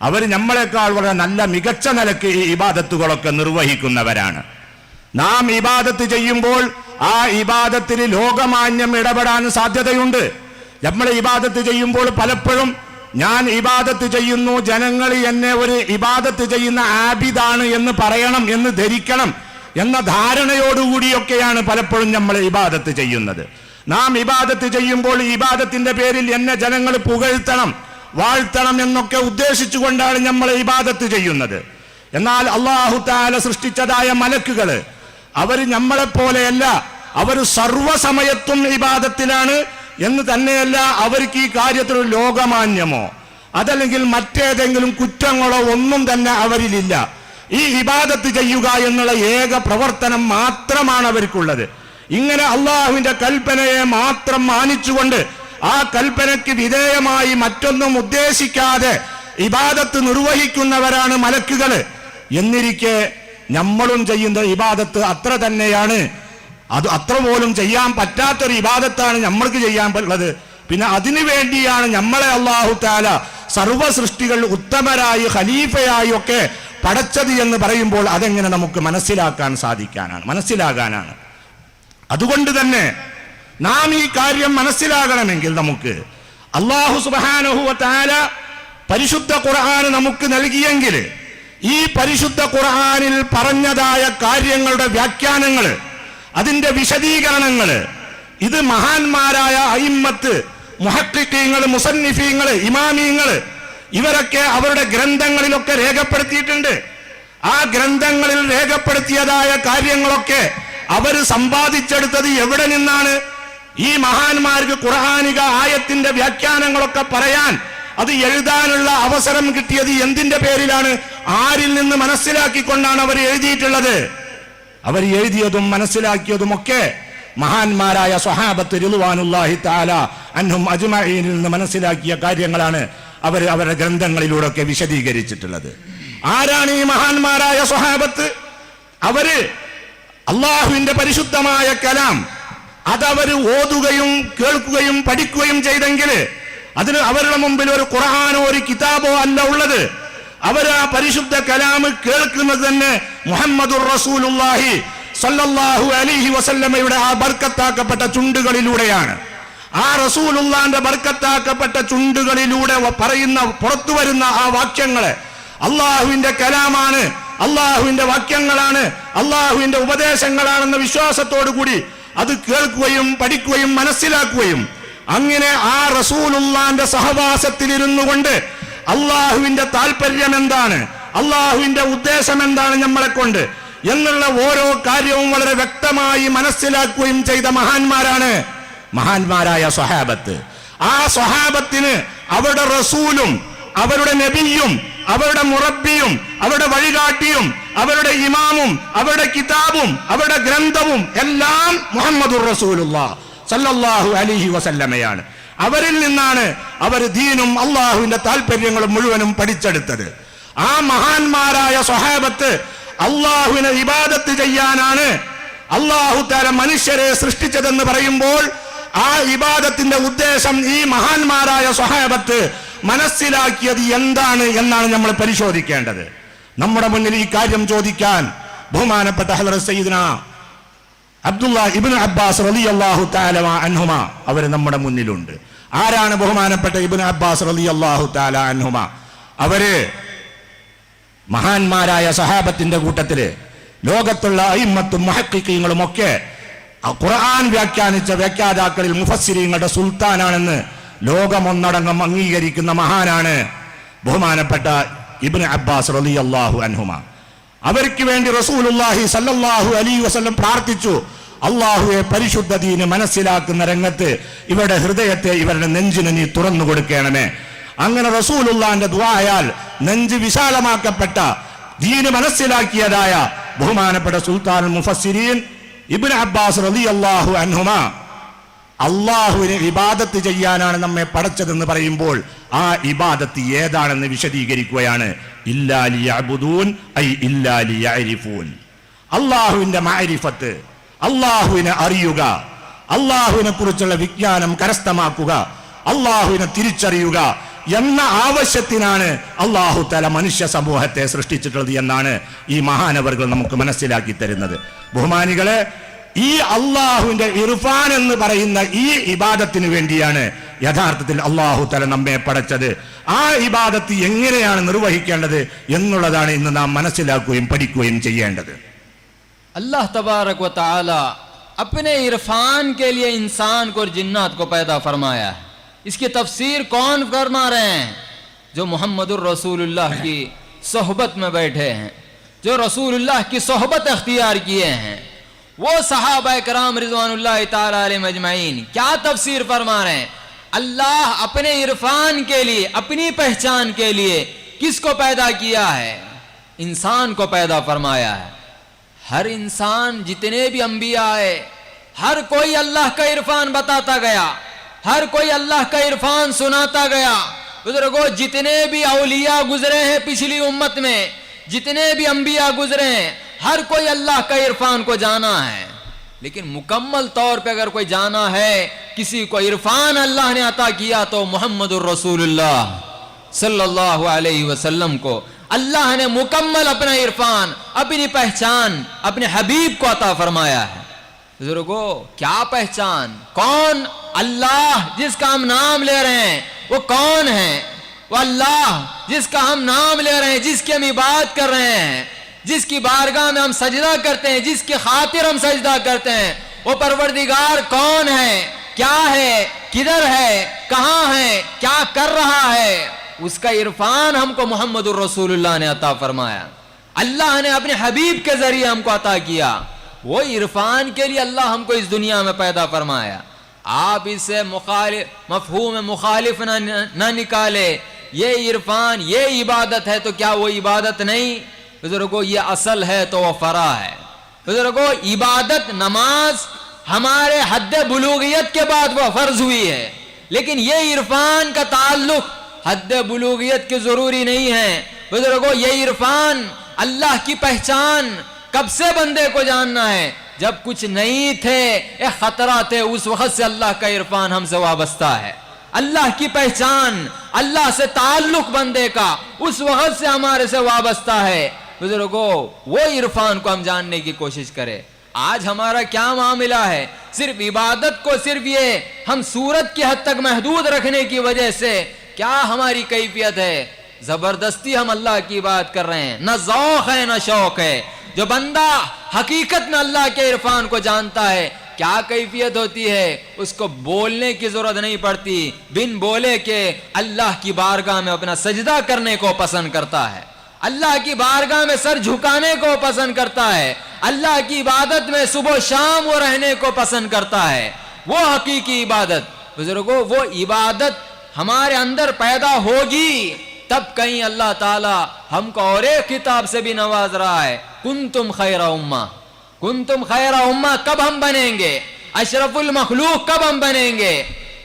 അവർ നമ്മളെക്കാൾ വളരെ നല്ല മികച്ച നിലക്ക് ഈ ഇബാദത്തുകളൊക്കെ നിർവഹിക്കുന്നവരാണ്. നാം ഇബാദത്ത് ചെയ്യുമ്പോൾ ആ ഇബാദത്തിൽ ലോകമാന്യം ഇടപെടാൻ സാധ്യതയുണ്ട്. നമ്മൾ ഇബാദത്ത് ചെയ്യുമ്പോൾ പലപ്പോഴും ഞാൻ ഇബാദത്ത് ചെയ്യുന്നു, ജനങ്ങൾ എന്നെ ഒരു ഇബാദത്ത് ചെയ്യുന്ന ആബിദാണ് എന്ന് പറയണം, എന്ന് ധരിക്കണം എന്ന ധാരണയോടുകൂടിയൊക്കെയാണ് പലപ്പോഴും നമ്മൾ ഇബാദത്ത് ചെയ്യുന്നത്. നാം ഇബാദത്ത് ചെയ്യുമ്പോൾ ഇബാദത്തിന്റെ പേരിൽ എന്നെ ജനങ്ങൾ പുകഴ്ത്തണം, വാഴ്ത്തണം എന്നൊക്കെ ഉദ്ദേശിച്ചുകൊണ്ടാണ് നമ്മൾ ഇബാദത്ത് ചെയ്യുന്നത്. എന്നാൽ അല്ലാഹു തആല സൃഷ്ടിച്ചതായ മലക്കുകള് അവർ നമ്മളെപ്പോലെയല്ല, അവർ സർവ്വസമയത്തും ഇബാദത്തിലാണ് എന്ന് തന്നെയല്ല, അവർക്ക് ഈ കാര്യത്തിൽ ലോകമാന്യമോ അതല്ലെങ്കിൽ മറ്റേതെങ്കിലും കുറ്റങ്ങളോ ഒന്നും തന്നെ അവരിലില്ല. ഈ ഇബാദത്ത് ചെയ്യുക എന്നുള്ള ഏക പ്രവർത്തനം മാത്രമാണ് അവർക്കുള്ളത്. ഇങ്ങനെ അള്ളാഹുവിന്റെ കൽപ്പനയെ മാത്രം മാനിച്ചുകൊണ്ട് ആ കൽപ്പനയ്ക്ക് വിധേയമായി മറ്റൊന്നും ഉദ്ദേശിക്കാതെ ഇബാദത്ത് നിർവഹിക്കുന്നവരാണ് മലക്കുകൾ. എന്നിരിക്കെ നമ്മളും ചെയ്യുന്ന ഇബാദത്ത് അത്ര തന്നെയാണ്. അത് അത്ര പോലും ചെയ്യാൻ പറ്റാത്തൊരു ഇബാദത്താണ് നമ്മൾക്ക് ചെയ്യാൻ ഉള്ളത്. പിന്നെ അതിനു വേണ്ടിയാണ് നമ്മളെ അല്ലാഹു തആല സർവ്വ സൃഷ്ടികൾ ഉത്തമരായി ഖലീഫയായി ഒക്കെ പടച്ചത് എന്ന് പറയുമ്പോൾ അതെങ്ങനെ നമുക്ക് മനസ്സിലാകാനാണ്. അതുകൊണ്ട് തന്നെ നാം ഈ കാര്യം മനസ്സിലാകണമെങ്കിൽ നമുക്ക് അല്ലാഹു സുബ്ഹാനഹു വ തആല പരിശുദ്ധ ഖുർആൻ നമുക്ക് നൽകിയെങ്കിൽ ഈ പരിശുദ്ധ ഖുർആനിൽ പറഞ്ഞതായ കാര്യങ്ങളുടെ വ്യാഖ്യാനങ്ങൾ, അതിന്റെ വിശദീകരണങ്ങൾ, ഇത് മഹാന്മാരായ അയിമ്മത്ത്, മുഹഖ്ഖിഖീങ്ങൾ, മുസന്നിഫീങ്ങൾ, ഇമാമീങ്ങൾ ഇവരൊക്കെ അവരുടെ ഗ്രന്ഥങ്ങളിലൊക്കെ രേഖപ്പെടുത്തിയിട്ടുണ്ട്. ആ ഗ്രന്ഥങ്ങളിൽ രേഖപ്പെടുത്തിയതായ കാര്യങ്ങളൊക്കെ അവർ സമ്പാദിച്ചെടുത്തത് എവിടെ നിന്നാണ്? ഈ മഹാന്മാർക്ക് ഖുർആനിക ആയത്തിന്റെ വ്യാഖ്യാനങ്ങളൊക്കെ പറയാൻ അത് എഴുതാനുള്ള അവസരം കിട്ടിയത് എന്തിന്റെ പേരിലാണ്? ആരിൽ നിന്ന് മനസ്സിലാക്കിക്കൊണ്ടാണ് അവർ എഴുതിയിട്ടുള്ളത്? അവർ എഴുതിയതും മനസ്സിലാക്കിയതുമൊക്കെ മഹാന്മാരായ സ്വഹാബത്ത് റിദ്വാനുല്ലാഹി തആല അൻഹും അജ്മഈനിൽ നിന്ന് മനസ്സിലാക്കിയ കാര്യങ്ങളാണ് അവർ അവരുടെ ഗ്രന്ഥങ്ങളിലൂടെ ഒക്കെ വിശദീകരിച്ചിട്ടുള്ളത്. ആരാണ് ഈ മഹാന്മാരായ സ്വഹാബത്ത്? അവര് അള്ളാഹുവിന്റെ പരിശുദ്ധമായ കലാം അതവര് ഓതുകയും കേൾക്കുകയും പഠിക്കുകയും ചെയ്തെങ്കിൽ അതിന് അവരുടെ മുമ്പിൽ ഒരു ഖുർആനോ ഒരു കിതാബോ അല്ല ഉള്ളത്. അവർ ആ പരിശുദ്ധ കലാം കേൾക്കുന്നത് തന്നെ മുഹമ്മദുർ റസൂലുള്ളാഹി സല്ലല്ലാഹു അലൈഹി വസല്ലമയുടെ ആ ബർക്കത്താക്കപ്പെട്ട ചുണ്ടുകളിലൂടെയാണ്. ആ റസൂലുള്ളാന്റെ ബർക്കത്താക്കപ്പെട്ട ചുണ്ടുകളിലൂടെ പുറത്തു വരുന്ന ആ വാക്യങ്ങളെ അള്ളാഹുവിന്റെ കലാമാണ്, അള്ളാഹുവിന്റെ വാക്യങ്ങളാണ്, അള്ളാഹുവിന്റെ ഉപദേശങ്ങളാണെന്ന വിശ്വാസത്തോടു കൂടി അത് കേൾക്കുകയും പഠിക്കുകയും മനസ്സിലാക്കുകയും അങ്ങനെ ആ റസൂലുള്ളാന്റെ സഹവാസത്തിലിരുന്നു കൊണ്ട് അള്ളാഹുവിന്റെ താല്പര്യം എന്താണ്, അള്ളാഹുവിന്റെ ഉദ്ദേശം എന്താണ് നമ്മളെ കൊണ്ട് എന്നുള്ള ഓരോ കാര്യവും വളരെ വ്യക്തമായി മനസ്സിലാക്കുകയും ചെയ്ത മഹാന്മാരാണ് മഹാന്മാരായ സ്വഹാബത്ത്. ആ സ്വഹാബത്തിന് അവരുടെ റസൂലും അവരുടെ നബിയും അവരുടെ മുറബ്ബിയും അവരുടെ വഴികാട്ടിയും അവരുടെ ഇമാമും അവരുടെ കിതാബും അവരുടെ ഗ്രന്ഥവും എല്ലാം മുഹമ്മദുർ റസൂലുള്ളാഹി സല്ലല്ലാഹു അലൈഹി വസല്ലമയാണ്. അവരിൽ നിന്നാണ് അവർ ദീനും അള്ളാഹുവിന്റെ താല്പര്യങ്ങളും മുഴുവനും പഠിച്ചെടുത്തത്. ആ മഹാന്മാരായ സ്വഹാബത്ത് അള്ളാഹുവിനെ ഇബാദത്ത് ചെയ്യാനാണ് അള്ളാഹു തആല മനുഷ്യരെ സൃഷ്ടിച്ചതെന്ന് പറയുമ്പോൾ ആ ഇബാദത്തിന്റെ ഉദ്ദേശം ഈ മഹാന്മാരായ സ്വഹാബത്ത് മനസ്സിലാക്കിയത് എന്താണ് എന്നാണ് നമ്മൾ പരിശോധിക്കേണ്ടത്. നമ്മുടെ മുന്നിൽ ഈ കാര്യം ചോദിക്കാൻ ബഹുമാനപ്പെട്ട ഹദ്റത്ത് സയ്യിദുന അബ്ദുല്ലാ ഇബ്നു അബ്ബാസ് റളിയല്ലാഹു തആല അൻഹുമ അവർ നമ്മുടെ മുന്നിലുണ്ട്. ആരാണ് ബഹുമാനപ്പെട്ട ഇബ്നു അബ്ബാസ് റളിയല്ലാഹു തആല അൻഹുമ? അവര് മഹാന്മാരായ സഹാബത്തിന്റെ കൂട്ടത്തില് ലോകത്തുള്ള അയിമ്മത്തും മുഹഖ്ഖിഖീങ്ങളും ഒക്കെ ഖുർആൻ വ്യാഖ്യാനിച്ച വ്യാഖ്യാതാക്കളിൽ മുഫസ്സിരീങ്ങളുടെ സുൽത്താനാണെന്ന് ലോകമൊന്നടങ്കം അംഗീകരിക്കുന്ന മഹാനാണ് ബഹുമാനപ്പെട്ട ഇബ്നു അബ്ബാസ് റളിയല്ലാഹു അൻഹുമ. അവർക്ക് വേണ്ടി റസൂലുള്ളാഹി സല്ലല്ലാഹു അലൈഹി വസല്ലം പ്രാർത്ഥിച്ചു, അള്ളാഹുവെ പരിശുദ്ധ ദീന് മനസ്സിലാക്കുന്ന രംഗത്ത് ഇവരുടെ ഹൃദയത്തെ, ഇവരുടെ നെഞ്ചിനെ നീ തുറന്നു കൊടുക്കണമേ. അങ്ങനെ റസൂലുള്ളാഹിന്റെ ദുആയാൽ നെഞ്ച് വിശാലമാക്കപ്പെട്ട ദീന് മനസ്സിലാക്കിയതായ ബഹുമാനപ്പെട്ട സുൽത്താനുൽ മുഫസ്സിരീൻ ഇബ്നു അബ്ബാസ് റളിയല്ലാഹു അൻഹുമ അള്ളാഹുവിനെ ഇബാദത്ത് ചെയ്യാനാണ് നമ്മെ പടച്ചതെന്ന് പറയുമ്പോൾ ആ ഇബാദത്ത് ഏതാണെന്ന് വിശദീകരിക്കുകയാണ്. ഇല്ലാ ലിയഅ്ബുദൂൻ ഐ ഇല്ലാ ലിയഅരിഫൂൻ. അള്ളാഹുവിന്റെ മഅരിഫത്ത്, അള്ളാഹുവിനെ അറിയുക, അള്ളാഹുവിനെ കുറിച്ചുള്ള വിജ്ഞാനം കരസ്ഥമാക്കുക, അള്ളാഹുവിനെ തിരിച്ചറിയുക എന്ന ആവശ്യത്തിനാണ് അള്ളാഹു തആല മനുഷ്യ സമൂഹത്തെ സൃഷ്ടിച്ചിട്ടുള്ളത് എന്നാണ് ഈ മഹാനവർകൾ നമുക്ക് മനസ്സിലാക്കി തരുന്നത്. ബഹുമാനികളെ, ഈ അള്ളാഹുവിന്റെ ഇർഫാൻ എന്ന് പറയുന്ന ഈ ഇബാദത്തിന് വേണ്ടിയാണ് യഥാർത്ഥത്തിൽ അല്ലാഹു തആല നമ്മെ പടച്ചത്. ആ ഇബാദത്ത് എങ്ങനെയാണ് നിർവഹിക്കേണ്ടത് എന്നുള്ളതാണ് ഇന്ന് നാം മനസ്സിലാക്കുകയും പഠിക്കുകയും ചെയ്യേണ്ടത്. अल्लाह तबारक व तआला अपने इरफान के लिए इंसान को और जिन्नात को पैदा फरमाया है. इसकी तफसीर कौन फरमा रहे हैं? जो मुहम्मदुर रसूलुल्लाह की सोहबत में बैठे हैं, जो रसूलुल्लाह की सोहबत अख्तियार किए हैं, वो सहाबा कराम रिज़वानुल्लाह ताला अलैहिम अजमईन क्या तफसीर फरमा रहे हैं? अल्लाह अपने इरफान के लिए, अपनी पहचान के लिए किसको पैदा किया है? इंसान को पैदा फरमाया है. हर इंसान, जितने भी अंबिया आए, हर कोई अल्लाह का इरफान बताता गया, हर कोई अल्लाह का इरफान सुनाता गया. बुजुर्गों, जितने भी औलिया गुजरे हैं पिछली उम्मत में, जितने भी अंबिया गुजरे हैं, हर कोई अल्लाह का इरफान को जाना है. लेकिन मुकम्मल तौर पे अगर कोई जाना है, किसी को इरफान अल्लाह ने अता किया तो मुहम्मदुर रसूलुल्लाह सल्लल्लाहु अलैहि वसल्लम को अल्लाह ने मुकम्मल अपना इरफान, अपनी पहचान अपने हबीब को अता फरमाया है. बुजुर्गों, क्या पहचान? कौन अल्लाह जिसका हम नाम ले रहे हैं वो कौन है? वो अल्लाह जिसका हम नाम ले रहे हैं, जिसकी हम इबादत कर रहे हैं, जिसकी बारगाह में हम सजदा करते हैं, जिसकी खातिर हम सजदा करते हैं, वो परवरदिगार कौन है, क्या है, किधर है, कहाँ है, क्या कर रहा है? उसका इरफान हमको मुहम्मदुर रसूलुल्लाह ने अता फरमाया. अल्लाह ने अपने हबीब के जरिए हमको अता किया. वो इरफान के लिए अल्लाह हमको इस दुनिया में पैदा फरमाया. आप इसे मफहूम मुखालिफ ना निकाले. ये इरफान, ये इबादत है तो क्या वो इबादत नहीं? बुजुर्गों, ये असल है तो वो फरा है. बुजुर्गों, इबादत नमाज हमारे हद बुलूगियत के बाद वो फर्ज हुई है, लेकिन ये इरफान का ताल्लुक हद बुलूगियत की जरूरी नहीं है. बुजुर्गों, ये इरफान, अल्लाह की पहचान कब से बंदे को जानना है? जब कुछ नहीं थे, एक खतरा थे, उस वक्त से अल्लाह का इरफान हमसे वाबस्ता है. अल्लाह की पहचान, अल्लाह से ताल्लुक बंदे का उस वक्त से हमारे से वाबस्ता है. बुजुर्गों, वो इरफान को हम जानने की कोशिश करें. आज हमारा क्या मामला है? सिर्फ इबादत को सिर्फ ये हम सूरत की हद तक महदूद रखने की वजह से क्या हमारी कैफियत है? जबरदस्ती हम अल्लाह की बात कर रहे हैं. न ज़ौक़ है न शौक़ है. जो बंदा हकीकत में अल्लाह के इरफान को जानता है, क्या कैफियत होती है? उसको बोलने की जरूरत नहीं पड़ती. बिन बोले के अल्लाह की बारगाह में अपना सजदा करने को पसंद करता है, अल्लाह की बारगाह में सर झुकाने को पसंद करता है, अल्लाह की इबादत में सुबह शाम वो रहने को पसंद करता है. वो हकीकी इबादत. बुजुर्गों, वो इबादत हमारे अंदर पैदा होगी तब कहीं अल्लाह ताला हमको और एक किताब से भी नवाज रहा है. कुंतुम खैरा उम्मा. कुंतुम खैरा उम्मा कब हम बनेंगे? अशरफुल मखलूक कब हम बनेंगे?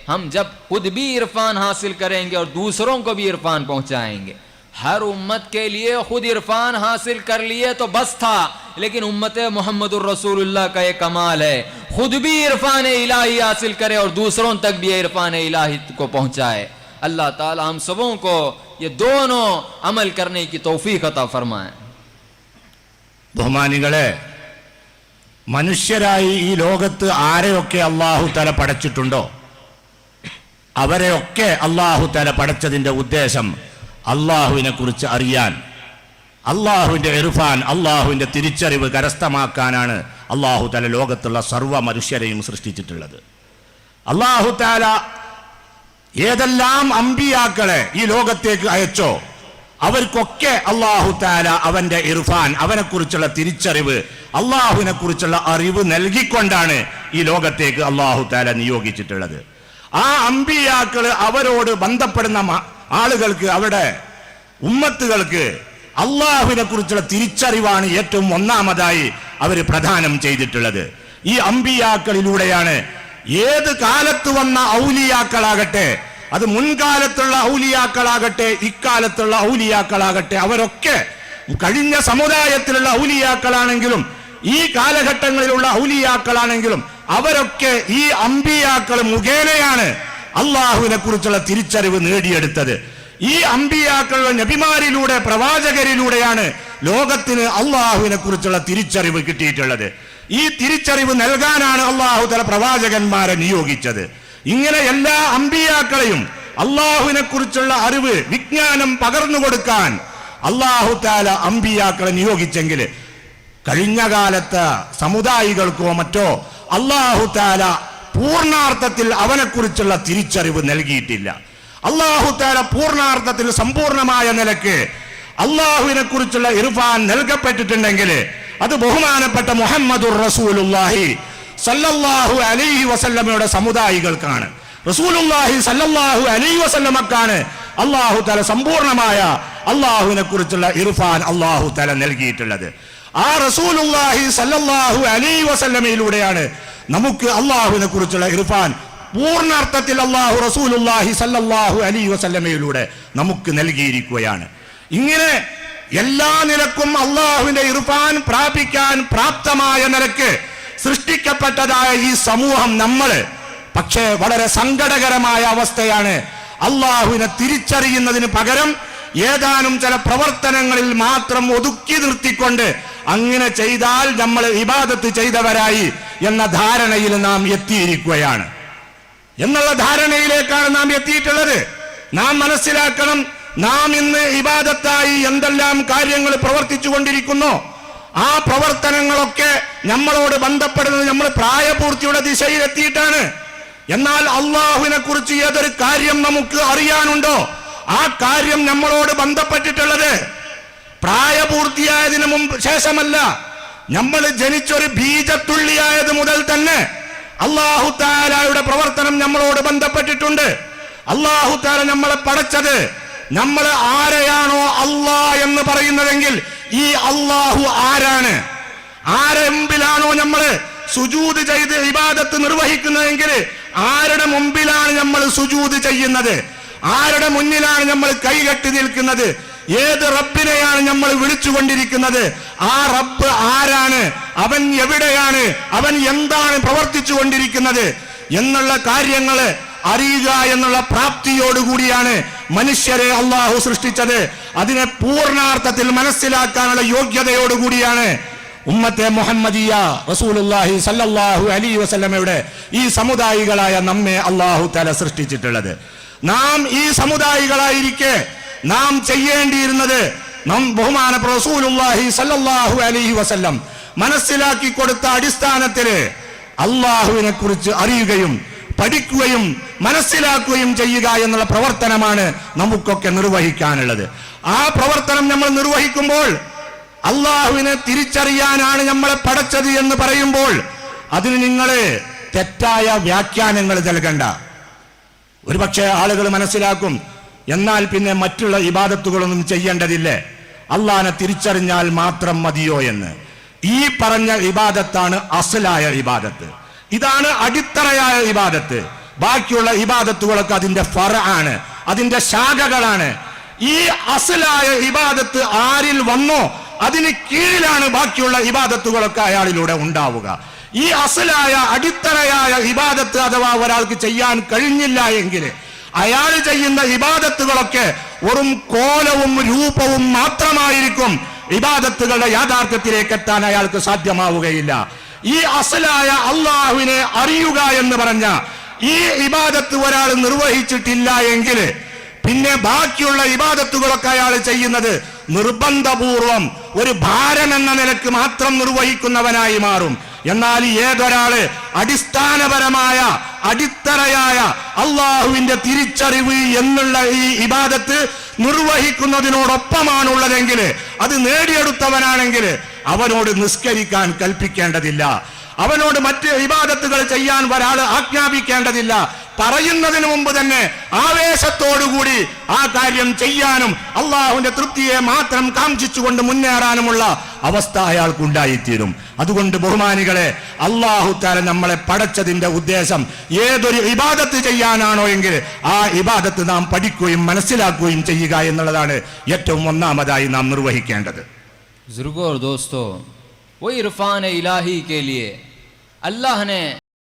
हम जब खुद भी इरफान हासिल करेंगे और दूसरों को भी इरफान पहुंचाएंगे. हर उम्मत के लिए खुद इरफान हासिल कर लिए तो बस था, लेकिन उम्मत मुहम्मदुर रसूलुल्लाह का ये कमाल है, खुद भी इरफान इलाही हासिल करे और दूसरों तक भी इरफान इलाही को पहुंचाए. अल्लाह ताला हम सबों को ये दोनों अमल करने की तौफीक अता फरमाए. ബഹുമാനികളെ, മനുഷ്യരായി ഈ ലോകത്ത് ആരെയൊക്കെ അല്ലാഹു തആല പടച്ചിട്ടുണ്ടോ അവരെയൊക്കെ അല്ലാഹു തആല പടച്ചതിന്റെ ഉദ്ദേശം അല്ലാഹുവിനെ കുറിച്ച് അറിയാൻ, അല്ലാഹുവിന്റെ ഇർഫാൻ, അല്ലാഹുവിന്റെ തിരിച്ചറിവ് കരസ്ഥമാക്കാനാണ് അല്ലാഹു തആല ലോകത്തുള്ള സർവ്വ മനുഷ്യരെയും സൃഷ്ടിച്ചിട്ടുള്ളത്. അല്ലാഹു തആല ഏതെല്ലാം അമ്പിയാക്കളെ ഈ ലോകത്തേക്ക് അയച്ചോ അവർക്കൊക്കെ അല്ലാഹു തആല അവന്റെ ഇർഫാൻ, അവനെക്കുറിച്ചുള്ള തിരിച്ചറിവ്, അല്ലാഹുവിനെ കുറിച്ചുള്ള അറിവ് നൽകിക്കൊണ്ടാണ് ഈ ലോകത്തേക്ക് അല്ലാഹു തആല നിയോഗിച്ചിട്ടുള്ളത്. ആ അമ്പിയാക്കള് അവരോട് ബന്ധപ്പെടുന്ന ആളുകൾക്ക്, അവരുടെ ഉമ്മത്തുകൾക്ക് അല്ലാഹുവിനെ കുറിച്ചുള്ള തിരിച്ചറിവാണ് ഏറ്റവും ഒന്നാമതായി അവർ പ്രദാനം ചെയ്തിട്ടുള്ളത്. ഈ അമ്പിയാക്കളിലൂടെയാണ് ഏത് കാലത്ത് വന്ന ഔലിയാക്കളാകട്ടെ, അത് മുൻകാലത്തുള്ള ഔലിയാക്കളാകട്ടെ ഇക്കാലത്തുള്ള ഔലിയാക്കളാകട്ടെ, അവരൊക്കെ കഴിഞ്ഞ സമുദായത്തിലുള്ള ഔലിയാക്കളാണെങ്കിലും ഈ കാലഘട്ടങ്ങളിലുള്ള ഔലിയാക്കളാണെങ്കിലും അവരൊക്കെ ഈ അമ്പിയാക്കൾ മുഖേനയാണ് അള്ളാഹുവിനെ കുറിച്ചുള്ള തിരിച്ചറിവ് നേടിയെടുത്തത്. ഈ അമ്പിയാക്കളുടെ നബിമാരിലൂടെ, പ്രവാചകരിലൂടെയാണ് ലോകത്തിന് അള്ളാഹുവിനെ കുറിച്ചുള്ള തിരിച്ചറിവ് കിട്ടിയിട്ടുള്ളത്. ഈ തിരിച്ചറിവ് നൽകാനാണ് അള്ളാഹു തആല പ്രവാചകന്മാരെ നിയോഗിച്ചത്. ഇങ്ങനെ എല്ലാ അമ്പിയാക്കളെയും അള്ളാഹുവിനെ കുറിച്ചുള്ള അറിവ് വിജ്ഞാനം പകർന്നു കൊടുക്കാൻ അള്ളാഹു താല അമ്പിയാക്കളെ നിയോഗിച്ചെങ്കിൽ കഴിഞ്ഞ കാലത്ത് സമുദായികൾക്കോ മറ്റോ അള്ളാഹു താല പൂർണ്ണാർത്ഥത്തിൽ അവനെക്കുറിച്ചുള്ള തിരിച്ചറിവ് നൽകിയിട്ടില്ല. അള്ളാഹു താല പൂർണ്ണാർത്ഥത്തിൽ സമ്പൂർണമായ നിലക്ക് അള്ളാഹുവിനെ കുറിച്ചുള്ള ഇർഫാൻ നൽകപ്പെട്ടിട്ടുണ്ടെങ്കിൽ അത് ബഹുമാനപ്പെട്ട മുഹമ്മദുർ റസൂലുള്ളാഹി സല്ലല്ലാഹു അലൈഹി വസല്ലമയുടെ സമുദായികൾക്കാണ്. റസൂലുള്ളാഹി സല്ലല്ലാഹു അലൈഹി വസല്ലമക്കാണ് അള്ളാഹു താല സമ്പൂർണമായ അള്ളാഹുവിനെ കുറിച്ചുള്ള ഇർഫാൻ അള്ളാഹു താല നൽകിയിട്ടുള്ളത്. ആ റസൂലുള്ളാഹി സല്ലല്ലാഹു അലൈഹി വസല്ലമയിലൂടെയാണ് നമുക്ക് അള്ളാഹുവിനെ കുറിച്ചുള്ള ഇർഫാൻ പൂർണ്ണാർത്ഥത്തിൽ അള്ളാഹു റസൂലുള്ളാഹി സല്ലല്ലാഹു അലൈഹി വസല്ലമയിലൂടെ നമുക്ക് നൽകിയിരിക്കുകയാണ്. ഇങ്ങനെ എല്ലാ നിലക്കും അള്ളാഹുവിന്റെ ഇർഫാൻ പ്രാപിക്കാൻ പ്രാപ്തമായ നിലക്ക് സൃഷ്ടിക്കപ്പെട്ടതായ ഈ സമൂഹം നമ്മള് പക്ഷേ വളരെ സങ്കടകരമായ അവസ്ഥയാണ്. അള്ളാഹുവിനെ തിരിച്ചറിയുന്നതിന് പകരം ഏതാനും ചില പ്രവർത്തനങ്ങളിൽ മാത്രം ഒതുക്കി നിർത്തിക്കൊണ്ട് അങ്ങനെ ചെയ്താൽ നമ്മൾ ഇബാദത്ത് ചെയ്തവരായി എന്ന ധാരണയിൽ നാം എത്തിയിരിക്കുകയാണ്. എന്നുള്ള ധാരണയിലേക്കാണ് നാം എത്തിയിട്ടുള്ളത്. നാം മനസ്സിലാക്കണം, നാം ഇന്ന് ഇബാദത്തായി എന്തെല്ലാം കാര്യങ്ങൾ പ്രവർത്തിച്ചു കൊണ്ടിരിക്കുന്നു, ആ പ്രവർത്തനങ്ങളൊക്കെ നമ്മളോട് ബന്ധപ്പെടുന്നത് നമ്മൾ പ്രായപൂർത്തിയുടെ ദിശയിൽ എത്തിയിട്ടാണ്. എന്നാൽ അള്ളാഹുവിനെ കുറിച്ച് ഏതൊരു കാര്യം നമുക്ക് അറിയാനുണ്ടോ ആ കാര്യം നമ്മളോട് ബന്ധപ്പെട്ടിട്ടുള്ളത് പ്രായപൂർത്തിയായതിനു മുമ്പ് ശേഷമല്ല. നമ്മൾ ജനിച്ചൊരു ബീജത്തുള്ളിയായത് മുതൽ തന്നെ അള്ളാഹു തആലയുടെ പ്രവർത്തനം നമ്മളോട് ബന്ധപ്പെട്ടിട്ടുണ്ട്. അള്ളാഹു തആല നമ്മളെ പടച്ചത് നമ്മൾ ആരെയാണോ അള്ളാഹ് എന്ന് പറയുന്നതെങ്കിൽ ഈ അള്ളാഹു ആരാണ്, ആരെ മുമ്പിലാണോ നമ്മള് സുജൂദ് ചെയ്ത് ഇബാദത്ത് നിർവഹിക്കുന്നതെങ്കിൽ ആരുടെ മുമ്പിലാണ് നമ്മൾ സുജൂദ് ചെയ്യുന്നത്, ആരുടെ മുന്നിലാണ് നമ്മൾ കൈകെട്ടി നിൽക്കുന്നത്, ഏത് റബ്ബിനെയാണ് നമ്മൾ വിളിച്ചുകൊണ്ടിരിക്കുന്നത്, ആ റബ്ബ് ആരാണ്, അവൻ എവിടെയാണ്, അവൻ എന്താണ് പ്രവർത്തിച്ചു കൊണ്ടിരിക്കുന്നത് എന്നുള്ള കാര്യങ്ങള് അറിയുക എന്നുള്ള പ്രാപ്തിയോടുകൂടിയാണ് മനുഷ്യരെ അള്ളാഹു സൃഷ്ടിച്ചത്. അതിനെ പൂർണ്ണാർത്ഥത്തിൽ മനസ്സിലാക്കാനുള്ള യോഗ്യതയോടുകൂടിയാണ് ഉമ്മത്തെ മുഹമ്മദിയ റസൂലുള്ളാഹി സല്ലല്ലാഹു അലൈഹി വസല്ലമയുടെ ഈ സമുദായികളായ നമ്മെ അള്ളാഹു തആല സൃഷ്ടിച്ചിട്ടുള്ളത്. നാം ഈ സമുദായികളായിരിക്കെ നാം ചെയ്യേണ്ടിയിരുന്നത് ബഹുമാനപ്പെട്ട റസൂലുള്ളാഹി സല്ലല്ലാഹു അലൈഹി വസല്ലം മനസ്സിലാക്കി കൊടുത്ത അടിസ്ഥാനത്തിൽ അള്ളാഹുവിനെ കുറിച്ച് അറിയുകയും പഠിക്കുകയും മനസ്സിലാക്കുകയും ചെയ്യുക എന്നുള്ള പ്രവർത്തനമാണ് നമുക്കൊക്കെ നിർവഹിക്കാനുള്ളത്. ആ പ്രവർത്തനം നമ്മൾ നിർവഹിക്കുമ്പോൾ അള്ളാഹുവിനെ തിരിച്ചറിയാനാണ് നമ്മളെ പടച്ചത് എന്ന് പറയുമ്പോൾ അതിന് നിങ്ങൾ തെറ്റായ വ്യാഖ്യാനങ്ങൾ നൽകണ്ട. ഒരുപക്ഷെ ആളുകൾ മനസ്സിലാക്കും, എന്നാൽ പിന്നെ മറ്റുള്ള ഇബാദത്തുകളൊന്നും ചെയ്യേണ്ടതില്ലേ, അള്ളാഹിനെ തിരിച്ചറിഞ്ഞാൽ മാത്രം മതിയോ എന്ന്. ഈ പറഞ്ഞ ഇബാദത്താണ് അസ്ലായ ഇബാദത്ത്, ഇതാണ് അടിത്തറയായ ഇബാദത്ത്. ബാക്കിയുള്ള ഇബാദത്തുകളൊക്കെ അതിന്റെ ഫർആണ്, അതിന്റെ ശാഖകളാണ്. ഈ അസ്ലായ ഇബാദത്ത് ആരിൽ വന്നോ അതിന് കീഴിലാണ് ബാക്കിയുള്ള ഇബാദത്തുകളൊക്കെ അയാളിലൂടെ ഉണ്ടാവുക. ഈ അസ്ലായ അടിത്തറയായ ഇബാദത്ത് അഥവാ ഒരാൾക്ക് ചെയ്യാൻ കഴിഞ്ഞില്ല എങ്കിൽ അയാൾ ചെയ്യുന്ന ഇബാദത്തുകളൊക്കെ വെറും കോലവും രൂപവും മാത്രമായിരിക്കും. ഇബാദത്തുകളുടെ യാഥാർത്ഥ്യത്തിലേക്ക് എത്താൻ അയാൾക്ക് സാധ്യമാവുകയില്ല. ഈ അസ്ലായ അള്ളാഹുവിനെ അറിയുക എന്ന് പറഞ്ഞ ഈ ഇബാദത്ത് ഒരാൾ നിർവഹിച്ചിട്ടില്ല എങ്കിൽ പിന്നെ ബാക്കിയുള്ള ഇബാദത്തുകളൊക്കെ അയാൾ ചെയ്യുന്നത് നിർബന്ധപൂർവം ഒരു ഭാരം എന്ന നിലക്ക് മാത്രം നിർവഹിക്കുന്നവനായി മാറും. എന്നാൽ ഏതൊരാള് അടിസ്ഥാനപരമായ അടിത്തറയായ അള്ളാഹുവിന്റെ തിരിച്ചറിവ് എന്നുള്ള ഈ ഇബാദത്ത് നിർവഹിക്കുന്നതിനോടൊപ്പമാണുള്ളതെങ്കിൽ, അത് നേടിയെടുത്തവനാണെങ്കിൽ അവനോട് നിസ്കരിക്കാൻ കൽപ്പിക്കേണ്ടതില്ല, അവനോട് മറ്റ് ഇബാദത്തുകൾ ചെയ്യാൻ ഒരാൾ ആജ്ഞാപിക്കേണ്ടതില്ല. പറയുന്നതിന് മുമ്പ് തന്നെ ആവേശത്തോടുകൂടി ആ കാര്യം ചെയ്യാനും അള്ളാഹുവിന്റെ തൃപ്തിയെ മാത്രം കാംക്ഷിച്ചുകൊണ്ട് മുന്നേറാനുമുള്ള അവസ്ഥ അയാൾക്കുണ്ടായിത്തീരും. അതുകൊണ്ട് ബഹുമാനികളെ, അള്ളാഹു തആല നമ്മളെ പടച്ചതിന്റെ ഉദ്ദേശം ഏതൊരു ഇബാദത്ത് ചെയ്യാനാണോ എങ്കിൽ ആ ഇബാദത്ത് നാം പഠിക്കുകയും മനസ്സിലാക്കുകയും ചെയ്യുക എന്നുള്ളതാണ് ഏറ്റവും ഒന്നാമതായി നാം നിർവഹിക്കേണ്ടത്. बुजुर्गों और दोस्तों, वो इरफान इलाही के लिए अल्लाह ने